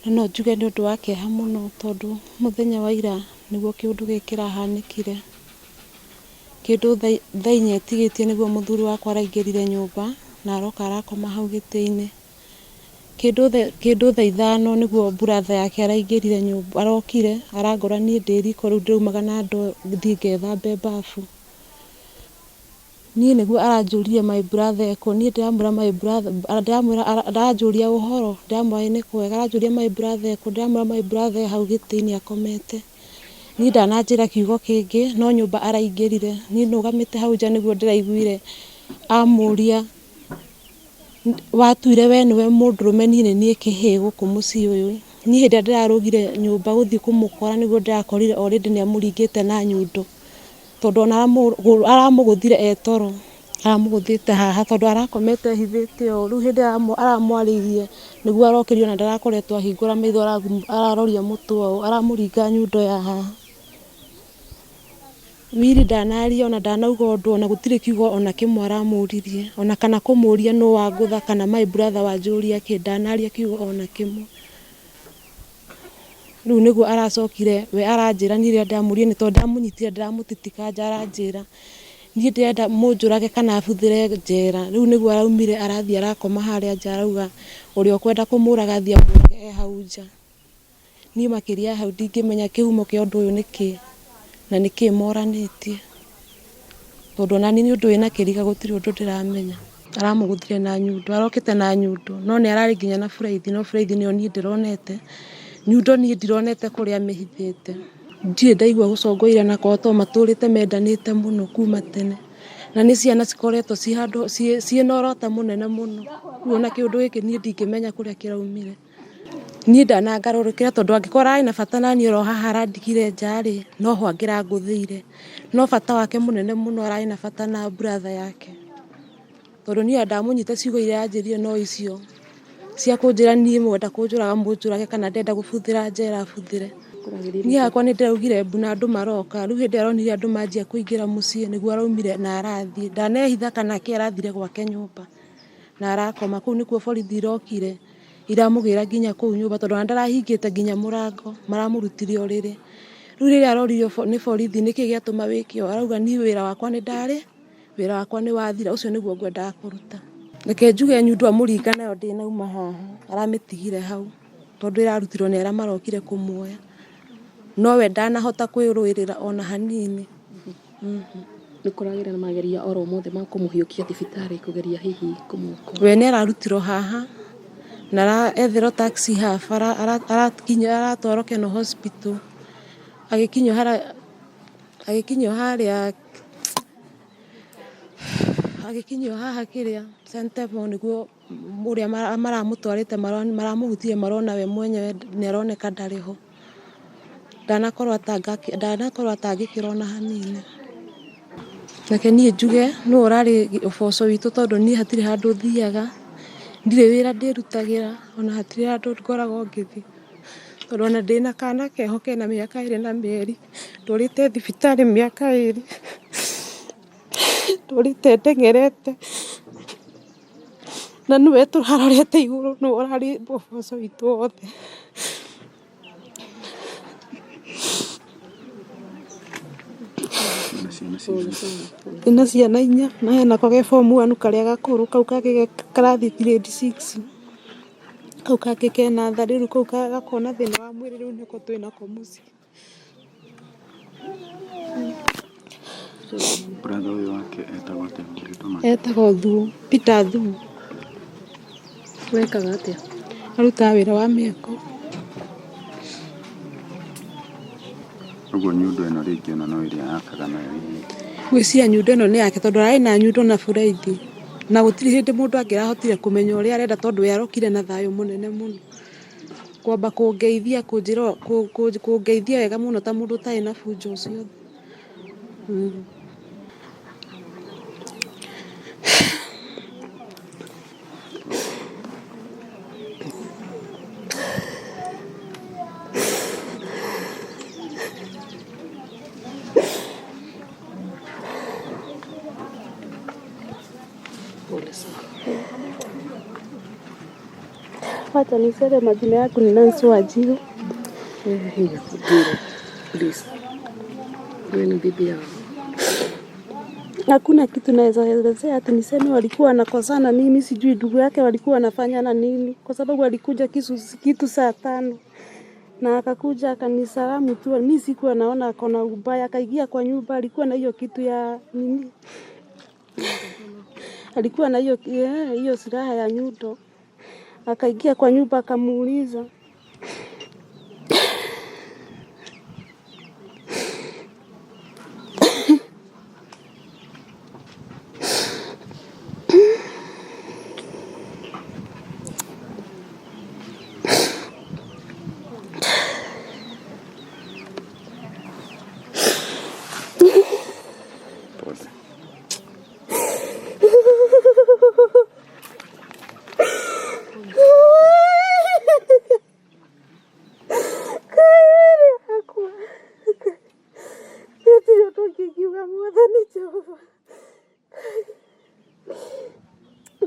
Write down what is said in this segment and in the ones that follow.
na no njuge nĩ ũndũ wa kĩeha mũno tondũ mũthenya wa ira nĩguo kĩũndũ gĩkĩ kĩrahanĩkire. Kĩndũ thaa inya etigĩtie nĩguo mũthuri wakwa araingĩrire nyũmba na aroka arakoma hau gĩtĩ-inĩ. Kĩndũ thaa ithano nĩguo buratha yake araingĩrire nyũmba, arokire arangora niĩ ndĩ riko rĩu ndĩraumaga na ndoo thiĩ ngethambe bafu. Niĩ nĩguo aranjũririe my brother ekũ, niĩ ndĩramwĩra my brother, aranjũria ũhoro, ndĩramwĩra nĩ kwega, aranjũria my brother ekũ, ndĩramwĩra my brother hau gĩtĩ-inĩ akomete. Niĩ ndananjĩra kiugo kĩngĩ no nyũmba araingĩrire. Niĩ ndũgamĩte hau nja nĩguo ndĩraiguire amũria watuire we nĩwe mũndũrũme niĩ nĩ niĩ kĩhĩĩ gũkũ mũciĩ ũyũ. Niĩ hĩndĩ ĩrĩa ndĩrarũgire nyũmba gũthiĩ kũmũkora nĩguo ndĩrakorire already nĩ amũringĩte na nyundo, tondũ ona aramũgũthire e toro, aramũgũthĩte haha tondũ arakomete ehithĩte ũũ. Rĩu hĩndĩ ĩrĩa aramwarĩirie nĩguo arokĩrio na ndarakoretwo ahingũra maitho araroria mũtwe ũũ, aramũringa nyundo ya haha. Wili ndanaria ona ndanauga ũndũ, ona gũtirĩ kiugo ona kĩmwe aramũririe ona kana kũmũria nũ wangũtha kana my brother wanjũria kĩ, ndanaria kiugo ona kĩmwe. Rĩu nĩguo aracokire we aranjĩra niĩ rĩrĩa ndamũririe nĩ tondũ ndamũnyitire ndĩramũtitika nja, aranjĩra niĩ ndĩrenda mũnjũrage kana buthĩre njera. Rĩu nĩguo araumire arathiĩ arakoma harĩa nja, arauga ũrĩa ũkwenda kũmũraga athiĩ amũrage e hau nja. Niĩ makĩria hau ndingĩmenya kĩhumo kĩa ũndũ ũyũ nĩ kĩ na nĩ kĩ moranĩtie, tondũ ona niĩ nĩ ũndũ wĩna kĩriga gũtirĩ ũndũ ndĩramenya. Aramũgũthire na nyundo, arokĩte na nyundo no nĩ ararĩ nginya na buraithi, no buraithi nĩyo niĩ ndĩronete, nyundo niĩ ndironete kũrĩa amĩhithĩte. Ndirĩ ndaigua gũcongoira na kwao tondũ matũrĩte mendanĩte mũno kuma tene, na nĩ ciana cikoretwo ciĩna ũrota mũnene mũno. Rĩu ona kĩũndũ gĩkĩ niĩ ndingĩmenya kũrĩa kĩraumire. Niĩ ndanangarũrũkĩra tondũ angĩkorwo ararĩ na bata naniĩ oro haha arandigire nja-rĩ noho angĩrangũthĩire, no bata wake mũnene mũno ararĩ na bata na brother yake, tondũ niĩ ndamũnyita ciugo iria yanjĩrire no icio cia kũnjĩra niĩ mwenda kũnjũraga mũnjũrage kana ndenda gũbuthĩra njera buthĩre. Niĩ hakwa nĩ ndĩraugire mbu na andũ maroka. Rĩu hĩndĩ ĩrĩa aronire andũ manjia kũingĩra mũciĩ nĩguo araumire na arathiĩ, ndanehitha kana kĩ, arathire gwake nyũmba na arakoma kũu. Nĩkuo borithi irokire iramũgĩra nginya kũu nyũmba tondũ ona ndarahingĩte nginya mũrango, maramũrutire ũrĩrĩ. Rĩu rĩrĩa aroririo nĩ borithi nĩkĩ gĩatũma wĩke ũũ, arauga niĩ wĩra wakwa nĩ wathira, ũcio nĩguo ngwendaga kũruta. Reke njuge nyundo amũringa nayo ndĩnauma haha, aramĩtigire hau tondũ ĩrarutirwo nĩ arĩa marokire kũmuoya, nowe ndanahota kwĩrũĩrĩra ona hanini. Nĩ kũragĩra na mageria oro mothe ma kũmũhiũkia thibitarĩ kũgeria hihi kũmũokoa. We nĩ ararutirwo haha na etherwo taxi haha aratwarwo Kenol Hospital, agĩkinyio haha kĩrĩa St. Paul nĩguo ũrĩa maramũtwarĩte maramũhutirie marona we mwenyewe nĩ aroneka ndarĩ ho, ndanakorwo atangĩkĩra ona hanini. Reke niĩ njuge nũũ ũrarĩ ũboco witũ tondũ niĩ hatirĩ handũ thiaga, ndirĩ wĩra ndĩrutagĩra, ona hatirĩ handũ ngoragwo ngĩthiĩ, tondũ ona ndĩna kana keho kena mĩaka 2 na mĩeri, ndũrĩte thibitarĩ mĩaka 2, ndũrĩte ndeng'erete, na nĩwe tũrarorete igũrũ, nĩwe ũrarĩ ũboco witũ wothe. Ĩna ciana 4 na henako ge form 1 karĩa gakũrũ, kau kangĩ karathiĩ grade 6, kau kangĩ ke natharĩ, rĩu kau gakoragwo na thĩna wa mwĩrĩ, rĩu nĩko twĩnako mũciĩ. Brother ũyũ wake etagwo atĩa? Etagwo Thuo, Peter Thuo. Wekaga atĩa? Arutaga wĩra wa mĩako. Ũguo nyundo ĩno rĩngĩ ona no ĩrĩa yakaga nayo hihi. Gwĩciria nyundo ĩno nĩ yake tondũ ararĩ na nyundo na buraithi, na gũtirĩ hĩndĩ mũndũ angĩrahotire kũmenya ũrĩa arenda tondũ we arokire na thayũ mũnene mũno, kwamba kũngeithia wega mũno ta mũndũ ũtarĩ na bunjo ciothe. Wacha niseme majina yako ni Nancy Wanjiru. Please. Wewe ni bibi yangu. Hakuna kitu naweza elezea ati niseme walikuwa wanakosana. Mimi sijui ndugu yake walikuwa wanafanya na nini, kwa sababu alikuja kitu saa 5 na akakuja akanisalamu tu. Mimi sikuwa naona akona ubaya, akaingia kwa nyumba, alikuwa na hiyo kitu ya nini, alikuwa na hiyo silaha ya nyundo. Akaingia kwa nyumba akamuuliza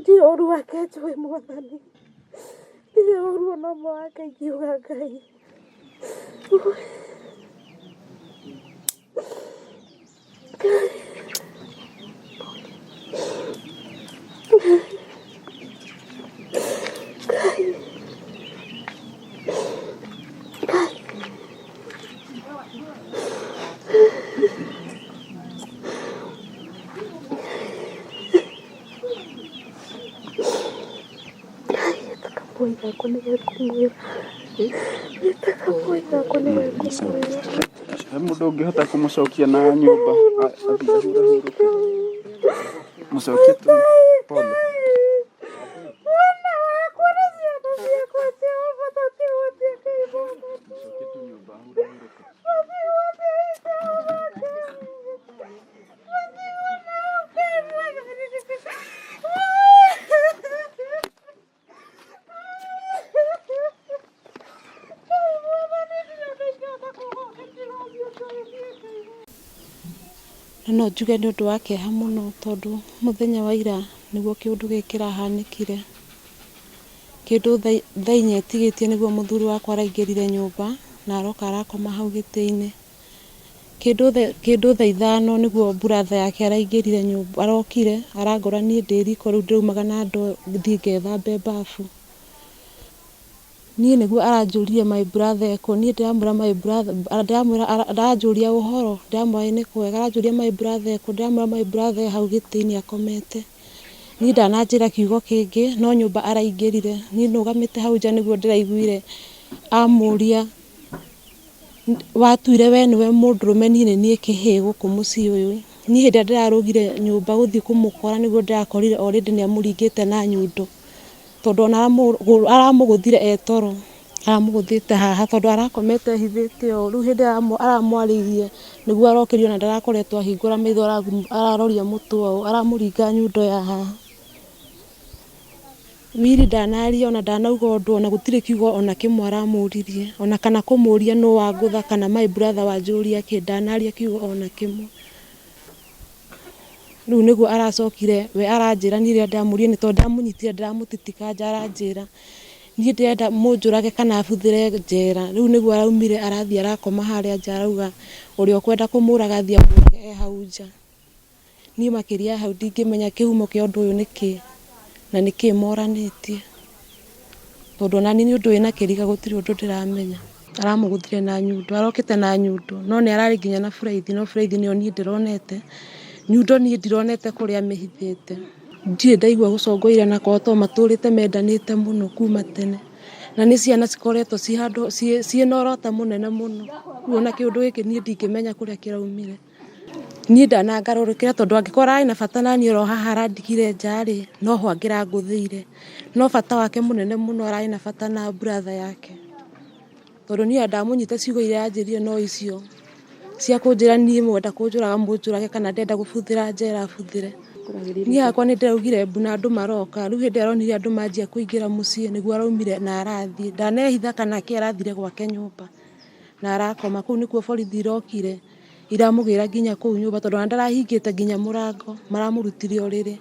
ndio oru wake njũĩ Mwathani, ndio oru ona ũmwe wake ingiuga Ngai. Mũndũ ũngĩhota kũmũcokia na nyũmba mũcokie tu pole. No njuge nĩ ũndũ wa kĩeha mũno, tondũ mũthenya wa ira nĩguo kĩũndũ gĩkĩ kĩrahanĩkire. Kĩndũ thaa 4 etigĩtie nĩguo mũthuri wakwa araingĩrire nyũmba na aroka arakoma hau gĩtĩ-inĩ. Kĩndũ thaa 5 nĩguo brother yake araingĩrire nyũmba, arokire arangora niĩ ndĩ riko, rĩu ndĩraumaga na ndoo thiĩ ngethambe bafu. Niĩ nĩguo aranjũrire my brother ko, niĩ ndĩramwĩra my brother, aranjũria ũhoro, ndĩramwĩra nĩ kwega, aranjũria my brother ko, ndĩramwĩra my brother hau gĩtĩ-inĩ akomete. Niĩ ndananjĩra kiugo kĩngĩ, no nyũmba araingĩrire. Niĩ nũgamĩte hau nja nĩguo ndĩraiguire amũria, watuire we nĩwe mũndũrũme, niĩ nĩ niĩ kĩhĩ gũkũ mũciĩ ũyũ. Niĩ hĩndĩ ĩrĩa ndĩrarũgire nyũmba gũthiĩ kũmũkora nĩguo ndĩrakorire already nĩamũringĩte na nyundo, tondũ ona aramũgũthire etoro, aramũgũthĩte haha tondũ arakomete ehithĩte ũũ. Rĩu hĩndĩ aramwarĩirie nĩguo arokĩrio na ndarakoretwo ahingũra maitho, araroria mũtwe ũũ, aramũringa nyundo ya haha. Wili ndanaria ona ndanauga ũndũ, ona gũtirĩ kiugo ona kĩmwe aramũririe, ona kana kũmũria nũ wangũtha kana my brother wanjũria kĩ, ndanaria kiugo ona kĩmwe. Rĩu nĩguo aracokire we aranjĩra, niĩ rĩrĩa ndamũririe nĩ tondũ ndamũnyitire ndĩramũtitika nja, aranjĩra niĩ ndĩrenda mũnjũrage kana buthĩre njera. Rĩu nĩguo araumire arathiĩ arakoma harĩa nja, arauga ũrĩa ũkwenda kũmũraga thiĩ amũrage hau nja. Niĩ makĩria hau ndingĩmenya kĩhumo kĩa ũndũ ũyũ nĩ kĩ na nĩ kĩ moranĩtie, tondũ ona niĩ nĩ ũndũ wĩna kĩriga gũtirĩ ũndũ ndĩramenya. Aramũgũthire na nyundo, arokĩte na nyundo, no nĩ ararĩ nginya na buraithi, no buraithi nĩyo niĩ ndĩronete, nyundo niĩ ndironete kũrĩa amĩhithĩte. Ndirĩ ndaigua gũcongoire na kwao, tondũ matũrĩte mendanĩte mũno kuma tene, na nĩ ciana cikoretwo ciĩna ũrota mũnene mũno. Rĩu ona kĩũndũ gĩkĩ niĩ ndingĩmenya kũrĩa kĩraumire. Niĩ ndanangarũrũkĩra, tondũ angĩkorwo arĩ na bata na niĩ oro haha arandigire nja-rĩ, no ho angĩrangũthĩire, no bata wake mũnene mũno ararĩ na bata na brother yake, tondũ niĩ ndamũnyita ciugo iria yanjĩrire no icio cia kũnjĩra niĩ mwenda kũnjũraga mũnjũrage, kana ndenda gũbuthĩra njera buthĩre. Niĩ hakwa nĩ ndĩraugire mbu na andũ maroka. Rĩu hĩndĩ ĩrĩa aronire andũ manjia kũingĩra mũciĩ nĩguo araumire na arathiĩ, ndanehitha kana kĩ, arathire gwake nyũmba na arakoma kũu. Nĩkuo borithi irokire iramũgĩra nginya kũu nyũmba, tondũ ona ndarahingĩte nginya mũrango, maramũrutire ũrĩrĩ.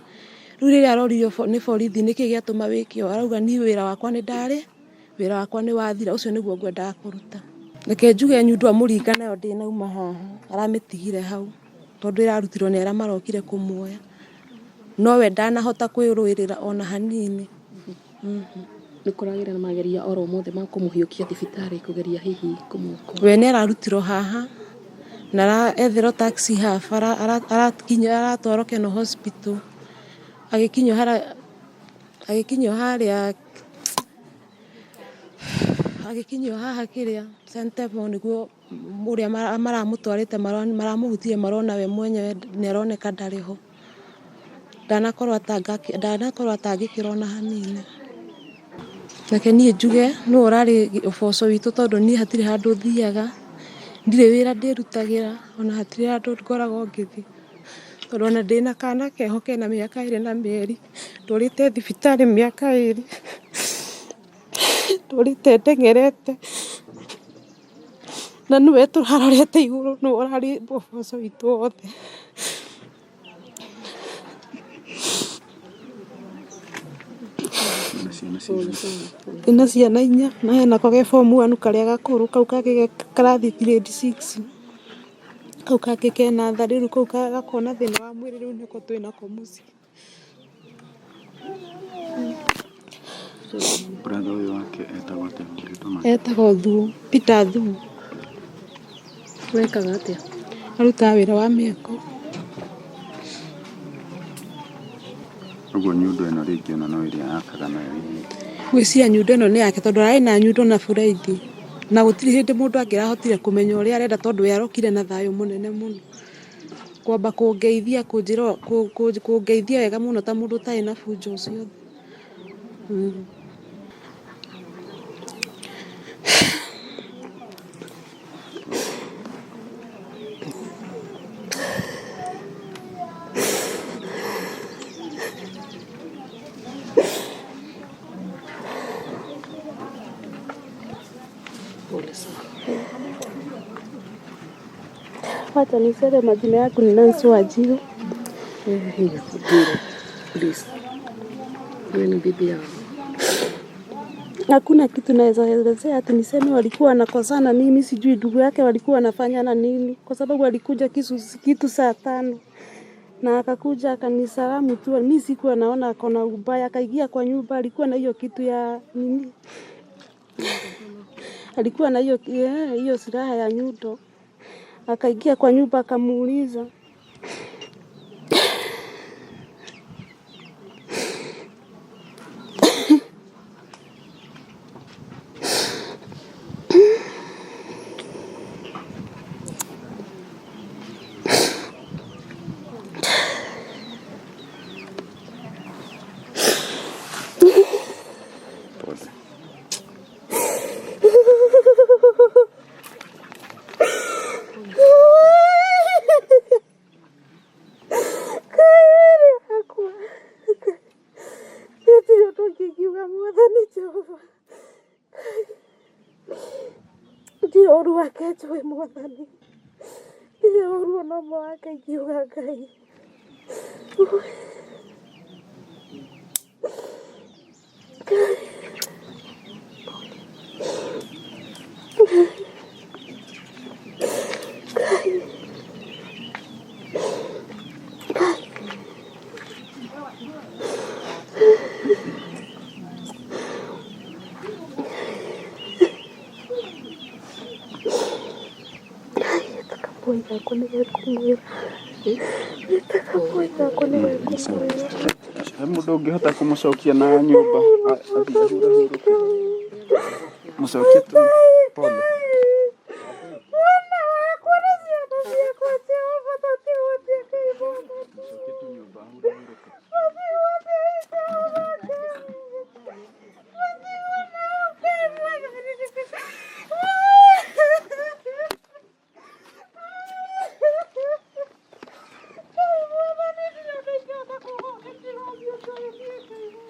Rĩu rĩrĩa aroririo nĩ borithi nĩkĩ gĩatũma wĩke ũũ, arauga niĩ wĩra wakwa nĩ ndarĩ wĩra wakwa nĩ wathira, ũcio nĩguo ngwendaga kũruta. Reke njuge nyundo amũringa nayo ndĩnauma haha, aramĩtigire hau tondũ ĩrarutirwo nĩ arĩa marokire kũmuoya, nowe ndanahota kwĩrũĩrĩra ona hanini. Nĩ kũragĩra na mageria oro mothe ma kũmũhiũkia thibitarĩ kũgeria hihi kũmũokoa. We nĩ ararutirwo haha na etherwo taxi haha aratwarwo Kenol Hospital, agĩkinywo haha kĩrĩa St. Paul nĩguo ũrĩa maramũtwarĩte maramũhutirie marona we mwenyewe nĩ aroneka ndarĩ ho, ndanakorwo atangĩkĩra ona hanini. Reke niĩ njuge nĩ ũrarĩ ũboco witũ tondũ niĩ hatirĩ handũ thiaga, ndirĩ wĩra ndĩrutagĩra, ona hatirĩ handũ ngoragwo ngĩthiĩ tondũ ona ndĩna kana keho kena mĩaka 2 na mĩeri, ndũrĩte thibitarĩ mĩaka 2, ndũrĩte ndeng'erete, na nĩwe tũrarorete igũrũ, nĩwe ũrarĩ ũboco witũ wothe. Ĩna ciana 4 na henako ge form 1 karĩa gakũrũ, kau kangĩ karathi grade 6, kau kangĩ ke natharĩ, rĩu kau gakona thĩna wa mwĩrĩ, rĩu nĩko twĩnako mũciĩ. Brother ũyũ wake etagwo atĩa? Etagwo Thuo, Peter Thuo. Wekaga atĩa? Arutaga wĩra wa mĩako. Ũguo nyundo ĩno rĩngĩ ona no ĩrĩa yakaga nayo hihi. Gwĩciria nyundo ĩno nĩ yake tondũ ararĩ na nyundo na buraithi, na gũtirĩ hĩndĩ mũndũ angĩrahotire kũmenya ũrĩa arenda tondũ we arokire na thayũ mũnene mũno, kwamba kũngeithia wega mũno ta mũndũ ũtarĩ na bunjo ciothe. Wacha niseme majina yangu ni Nancy Wanjiru. Please. Wewe ni bibi yangu. Hakuna kitu naweza elezea ati niseme walikuwa wanakosana, mimi sijui ndugu yake walikuwa wanafanyana nini, kwa sababu alikuja kitu saa 5 na akakuja akanisalamu tu, mimi sikuwa naona akona ubaya, akaingia kwa nyumba, alikuwa na hiyo kitu ya nini, alikuwa na hiyo silaha ya nyundo, akaingia kwa nyumba akamuuliza oru akejoe mwathani, ile oru no mwaka ikiuga Ngai. Mũndũ ũngĩhota kũmũcokia na nyũmba mũcokie tu pole.